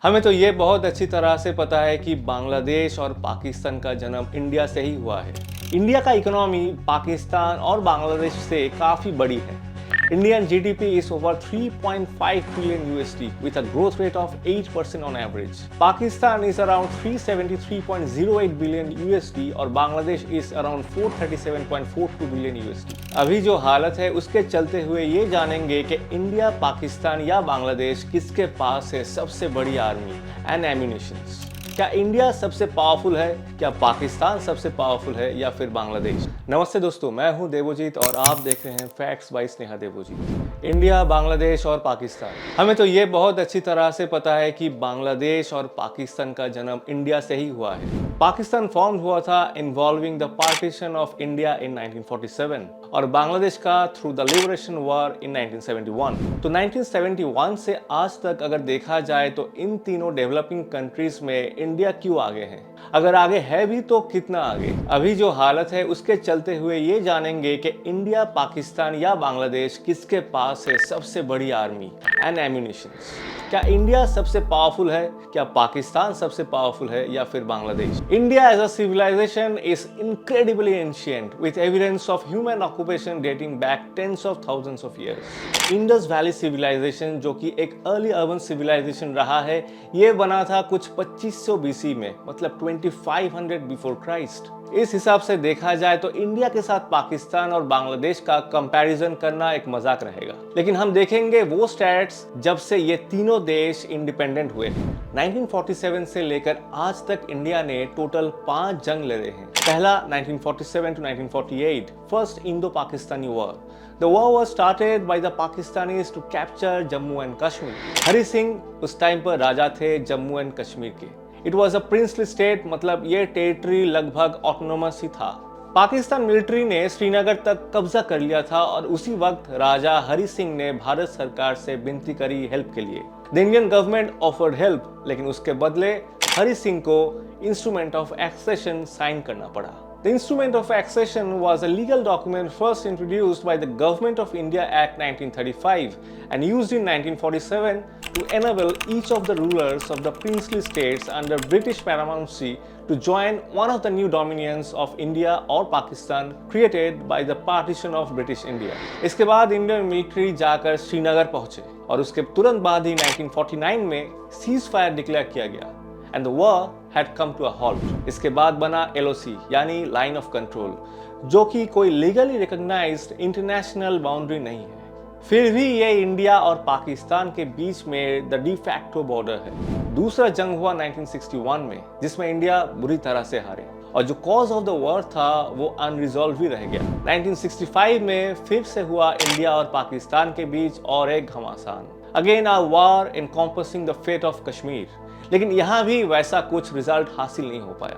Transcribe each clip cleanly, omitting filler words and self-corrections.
हमें तो ये बहुत अच्छी तरह से पता है कि बांग्लादेश और पाकिस्तान का जन्म इंडिया से ही हुआ है। इंडिया का इकोनॉमी पाकिस्तान और बांग्लादेश से काफी बड़ी है। Indian GDP is over 3.5 trillion USD with a growth rate of 8% on average. Pakistan is around 373.08 billion USD और Bangladesh is around 437.42 billion USD. अभी जो हालत है उसके चलते हुए ये जानेंगे कि इंडिया, पाकिस्तान या बांग्लादेश किसके पास है सबसे बड़ी आर्मी एंड एम्यूनिशंस। क्या इंडिया सबसे पावरफुल है, क्या पाकिस्तान सबसे पावरफुल है या फिर बांग्लादेश। नमस्ते दोस्तों, मैं हूं देवोजीत और आप देख रहे हैं facts by Sneha Devojit. India, Bangladesh और पाकिस्तान। हमें तो ये बहुत अच्छी तरह से पता है कि बांग्लादेश और पाकिस्तान का जन्म इंडिया से ही हुआ है। पाकिस्तान फॉर्म हुआ था involving the partition of India in 1947 और बांग्लादेश का through the liberation war in 1971। तो 1971 से आज तक अगर देखा जाए तो इन तीनों डेवलपिंग कंट्रीज में इंडिया क्यों आगे है, अगर आगे है भी तो कितना आगे। अभी जो हालत है उसके चलते हुए ये जानेंगे कि इंडिया, पाकिस्तान या बांग्लादेश किसके पास है सबसे बड़ी आर्मी एंड एम्यूनिशंस। क्या इंडिया सबसे पावरफुल है, क्या पाकिस्तान सबसे पावरफुल है या फिर Bangladesh. India as a civilization is incredibly ancient with evidence of human occupation dating back tens of thousands of years. Indus Valley civilization जो कि एक अर्ली अर्बन सिविलाइजेशन रहा है, ये बना था कुछ 2500 BC में, मतलब 2500 बिफोर क्राइस्ट। इस हिसाब से देखा जाए तो इंडिया के साथ पाकिस्तान और बांग्लादेश का कंपैरिजन करना एक मजाक रहेगा, लेकिन हम देखेंगे वो स्टैट्स जब से ये तीनों देश इंडिपेंडेंट हुए हैं। 1947 से लेकर आज तक इंडिया ने टोटल 5 जंग लड़े हैं। पहला 1947 to 1948, first Indo Pakistani war. The war was started by the Pakistanis to capture Jammu and Kashmir. Hari Singh उस टाइम पर राजा थे जम्मू एंड कश्मीर के। It was a princely state, मतलब ये टेरिटरी लगभग ऑटोनोमस ही था। पाकिस्तान मिलिट्री ने श्रीनगर तक कब्जा कर लिया था और उसी वक्त राजा हरि सिंह ने भारत सरकार से विनती करी हेल्प के लिए। The Indian government offered help, लेकिन उसके बदले हरि सिंह को इंस्ट्रूमेंट ऑफ एक्सेशन साइन करना पड़ा। The instrument of accession was a legal document first introduced by the Government of India Act 1935 and used in 1947 to enable each of the rulers of the princely states under British paramountcy to join one of the new dominions of India or Pakistan created by the partition of British India. इसके बाद Indian military जाकर श्रीनगर पहुंचे और उसके तुरंत बाद ही 1949 में cease fire declare किया गया and the war had come to a halt. इसके बाद बना LOC यानी लाइन ऑफ कंट्रोल, जो कि कोई लीगली रिकॉग्नाइज्ड इंटरनेशनल बाउंड्री नहीं है। फिर भी ये इंडिया और पाकिस्तान के बीच में द डी फैक्टो बॉर्डर है। दूसरा जंग हुआ 1961 में, जिसमें इंडिया बुरी तरह से हारे और जो कॉज ऑफ द वॉर था वो अनरिजॉल्व ही रह गया। 1965 में फिर से हुआ इंडिया और पाकिस्तान के बीच और एक घमासान, again a war encompassing the fate of Kashmir, लेकिन यहाँ भी वैसा कुछ रिजल्ट हासिल नहीं हो पाया।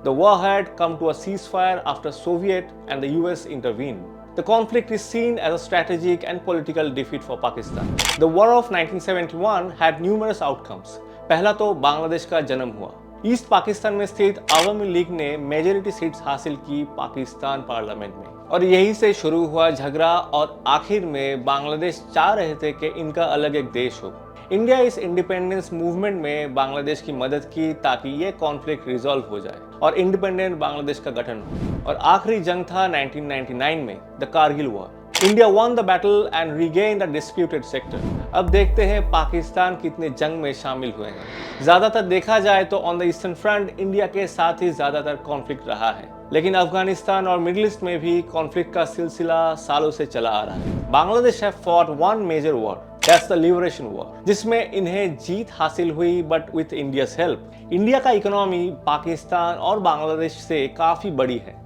The war had come to a ceasefire after Soviet and the US intervened. The conflict is seen as a strategic and political defeat for Pakistan. The war of 1971 had numerous outcomes. पहला तो बांग्लादेश का जन्म हुआ। East Pakistan में स्थित अवामी league ने majority seats हासिल की पाकिस्तान पार्लियामेंट में, और यही से शुरू हुआ झगड़ा और आखिर में बांग्लादेश चाह रहे थे कि इनका अलग एक देश हो। इंडिया इस इंडिपेंडेंस मूवमेंट में बांग्लादेश की मदद की ताकि ये कॉन्फ्लिक्ट रिजॉल्व हो जाए और इंडिपेंडेंट बांग्लादेश का गठन हो। और आखिरी जंग था 1999 में, the Kargil war. India won the battle and regained the disputed sector. अब देखते हैं पाकिस्तान कितने जंग में शामिल हुए हैं। ज्यादातर देखा जाए तो on the eastern front India के साथ ही ज्यादातर कॉन्फ्लिक्ट रहा है, लेकिन अफगानिस्तान और मिडिल ईस्ट में भी कॉन्फ्लिक्ट का सिलसिला सालों से चला आ रहा है। Bangladesh have fought one major war, that's the liberation war, जिसमें इन्हें जीत हासिल हुई but with India's help. India का इकोनॉमी पाकिस्तान और बांग्लादेश से काफी बड़ी है।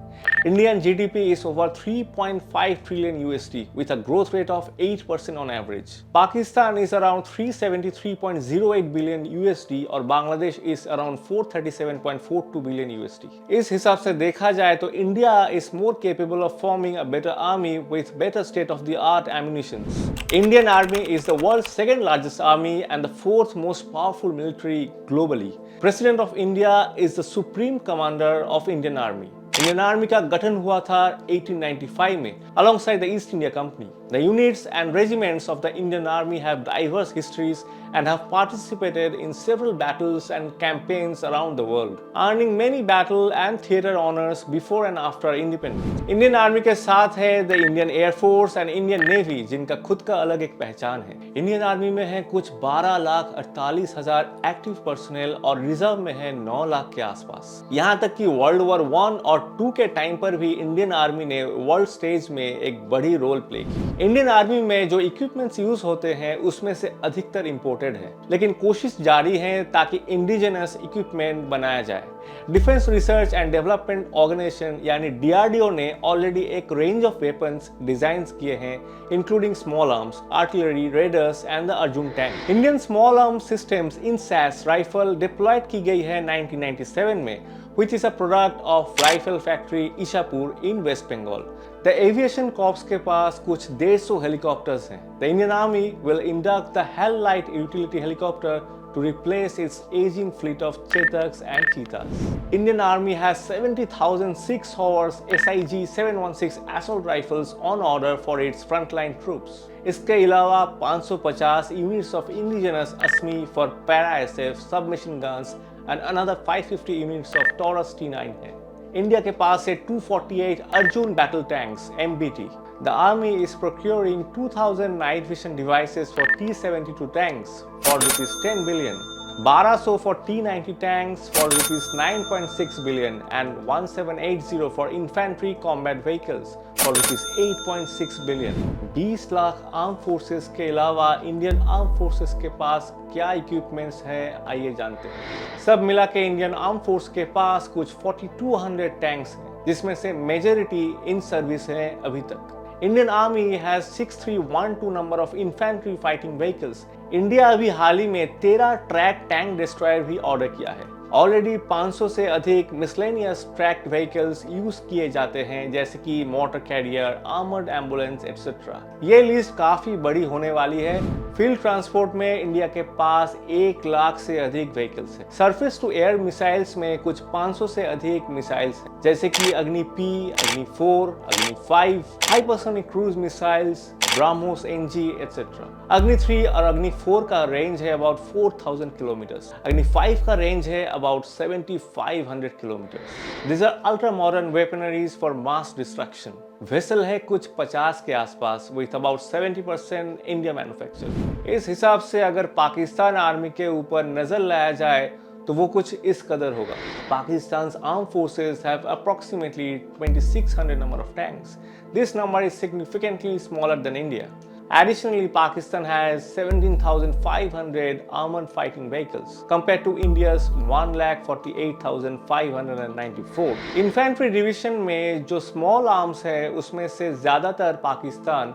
Indian GDP is over 3.5 trillion USD with a growth rate of 8% on average. Pakistan is around 373.08 billion USD और Bangladesh is around 437.42 billion USD. इस हिसाब से देखा जाए तो India is more capable of forming a better army with better state-of-the-art ammunitions. Indian Army is the world's second largest army and the fourth most powerful military globally. President of India is the supreme commander of Indian Army. Indian army का गठन हुआ था 1895 में alongside the East India Company. The units and regiments of the Indian Army have diverse histories and have participated in several battles and campaigns around the world, earning many battle and theater honors before and after independence. Indian army के साथ है the Indian air force and Indian navy, जिनका खुद का अलग एक पहचान है। इंडियन आर्मी में है कुछ 12,48,000 एक्टिव पर्सनल और रिजर्व में है 9 लाख के आसपास। यहाँ तक कि वर्ल्ड वॉर 1 और 2 के टाइम पर भी इंडियन आर्मी ने वर्ल्ड स्टेज में एक बड़ी रोल प्ले की। इंडियन आर्मी में जो इक्विपमेंट्स यूज होते हैं उसमें से अधिकतर इंपोर्टेड है, लेकिन कोशिश जारी है ताकि इंडिजिनस इक्विपमेंट बनाया जाए। Defence research and development organisation यानी DRDO ने ऑलरेडी एक रेंज ऑफ वेपन्स डिजाइन किए हैं, including small arms, artillery, radars and the Arjun tank. Indian small arms systems INSAS rifle deployed की गई है 1997 में, which is a product of rifle factory Ishapur in West Bengal. The aviation corps के पास कुछ 150 helicopters हैं। The Indian Army will induct the Hell Light utility helicopter to replace its aging fleet of Chetaks and Cheetahs. Indian Army has 70,000 6-horse SIG 716 assault rifles on order for its frontline troops. इसके अलावा 550 units of indigenous ASME for para-SF submachine guns and another 550 units of Taurus T9 है। India के पास है 248 Arjun battle tanks MBT। The Army is procuring 2,000 night vision devices for T-72 tanks for rupees 10 billion, 1200 for T-90 tanks for rupees 9.6 billion and 1780 for infantry combat vehicles for rupees 8.6 billion। 20 lakh arm forces के अलावा Indian arm forces के पास क्या equipments है, आइए जानते हैं। सब मिला के इंडियन आर्म फोर्स के पास कुछ 4200 टैंक्स हैं, जिसमें से मेजॉरिटी इन सर्विस है अभी तक। Indian Army has 6312 number of infantry fighting vehicles। India अभी हाल ही में 13 ट्रैक टैंक डिस्ट्रॉयर भी ऑर्डर किया है। ऑलरेडी 500 से अधिक मिसलेनियस ट्रैक्ड व्हीकल्स यूज किए जाते हैं, जैसे कि motor carrier, armoured ambulance etcetera. ये लिस्ट काफी बड़ी होने वाली है। फील्ड ट्रांसपोर्ट में इंडिया के पास 1 लाख से अधिक व्हीकल्स हैं। सरफेस टू एयर मिसाइल्स में कुछ 500 से अधिक मिसाइल्स हैं, जैसे कि अग्नि P, अग्नि 4, अग्नि 5, hypersonic cruise missiles, BrahMos NG etcetera. अग्नि 3 और अग्नि 4 का रेंज है अबाउट 4000 किलोमीटर्स। अग्नि 5 का रेंज है about 7500 kilometres. These are ultra modern weaponaries for mass destruction। Vessel है कुछ 50 के आसपास with about 70% इंडिया मैन्युफैक्चर। इस हिसाब से अगर पाकिस्तान आर्मी के ऊपर नजर लाया जाए तो वो कुछ इस कदर होगा। Pakistan arm forces have approximately 2600 number of tanks। This number is significantly smaller than India। Additionally, Pakistan has 17,500 armored fighting vehicles compared to India's 1,48,594। Infantry division में जो small arms है उसमें से ज्यादातर पाकिस्तान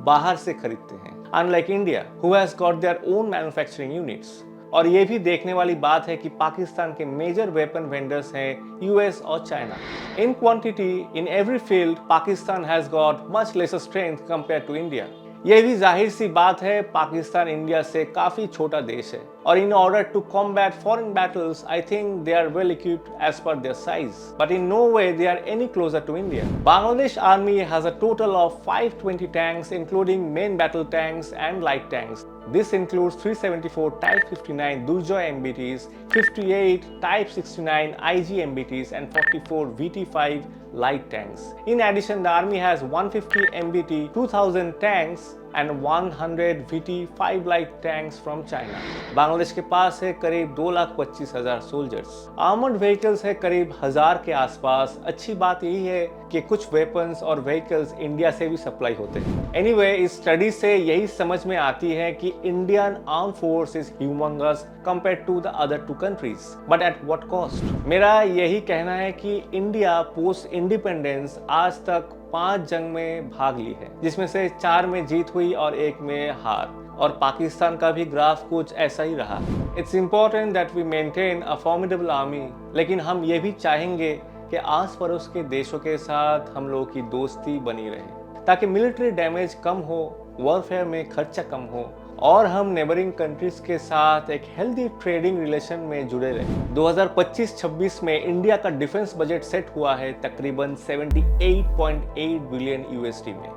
बाहर से खरीदते हैं, unlike India who has got their own manufacturing units। और ये भी देखने वाली बात है कि पाकिस्तान के मेजर वेपन वेंडर्स हैं US और China. In quantity in every field Pakistan has got much lesser strength compare to India. ये भी जाहिर सी बात है, पाकिस्तान इंडिया से काफी छोटा देश है और in order to combat foreign battles I think they are well equipped as per their size, but in no way they are any closer to India. Bangladesh army has a total of 520 tanks including main battle tanks and light tanks. This includes 374 Type 59 Durjoy MBTs, 58 Type 69 IG MBTs and 44 VT5 light tanks. In addition, the Army has 150 MBT, 2000 tanks and 100 VT5 light tanks from China. Bangladesh के पास है करीब 2,25,000 soldiers. Armoured vehicles है करीब 1000 के आसपास। अच्छी बात यही है कि कुछ वेपन्स और व्हीकल्स इंडिया से भी सप्लाई होते हैं। एनीवे, इस स्टडी से यही समझ में आती है कि Indian arm force is humongous compare to the other 2 countries, but at what cost. मेरा यही कहना है कि इंडिया पोस्ट इंडिपेंडेंस आज तक 5 जंग में भाग ली है, जिसमें से 4 में जीत हुई और 1 में हार, और पाकिस्तान का भी ग्राफ कुछ ऐसा ही रहा। It's important that we maintain a formidable army, लेकिन हम ये भी चाहेंगे कि आस पड़ोस के देशों के साथ हम लोगों की दोस्ती बनी रहे, ताकि मिलिट्री डैमेज कम हो, वॉरफेयर में खर्चा कम हो और हम नेबरिंग कंट्रीज के साथ एक हेल्दी ट्रेडिंग रिलेशन में जुड़े रहे। 2025-26 में इंडिया का डिफेंस बजट सेट हुआ है तकरीबन 78.8 बिलियन USD में।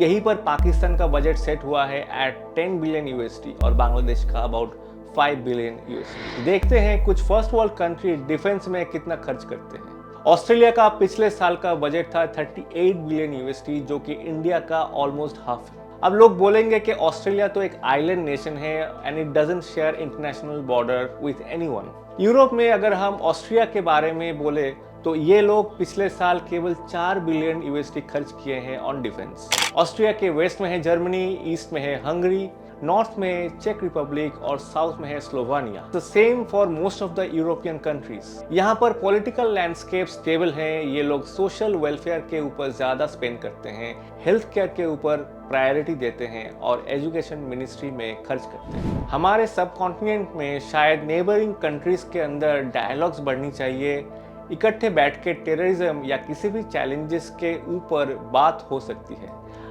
यहीं पर पाकिस्तान का बजट सेट हुआ है एट 10 बिलियन USD और बांग्लादेश का अबाउट 5 बिलियन यूएसडी। देखते हैं कुछ फर्स्ट वर्ल्ड कंट्री डिफेंस में कितना खर्च करते हैं। ऑस्ट्रेलिया का पिछले साल का बजट था 38 बिलियन यूएसडी, जो कि इंडिया का ऑलमोस्ट हाफ है। अब लोग बोलेंगे कि ऑस्ट्रेलिया तो एक आइलैंड नेशन है and it doesn't share international border with anyone. Europe में अगर हम ऑस्ट्रिया के बारे में बोले तो ये लोग पिछले साल केवल 4 बिलियन यूएसडी खर्च किए हैं ऑन डिफेंस। ऑस्ट्रिया के वेस्ट में है जर्मनी, ईस्ट में है हंगरी, नॉर्थ में है चेक रिपब्लिक और साउथ में है Slovenia. The same for most of the European countries. यहाँ पर पॉलिटिकल लैंडस्केप स्टेबल है, ये लोग सोशल वेलफेयर के ऊपर ज्यादा स्पेंड करते हैं, हेल्थ केयर के ऊपर प्रायोरिटी देते हैं और एजुकेशन मिनिस्ट्री में खर्च करते हैं। हमारे सब कॉन्टिनेंट में शायद नेबरिंग कंट्रीज के अंदर डायलॉग्स बढ़नी चाहिए, इकट्ठे बैठ के टेररिज्म या किसी भी चैलेंजेस के ऊपर बात हो सकती है।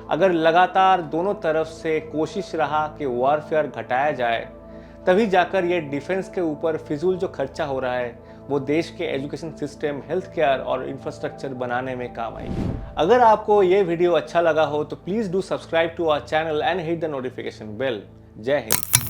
अगर लगातार दोनों तरफ से कोशिश रहा कि वॉरफेयर घटाया जाए, तभी जाकर ये डिफेंस के ऊपर फिजूल जो खर्चा हो रहा है वो देश के एजुकेशन सिस्टम, हेल्थ केयर और इंफ्रास्ट्रक्चर बनाने में काम आएगी। अगर आपको ये वीडियो अच्छा लगा हो तो please do subscribe to our channel and hit the notification bell. जय हिंद।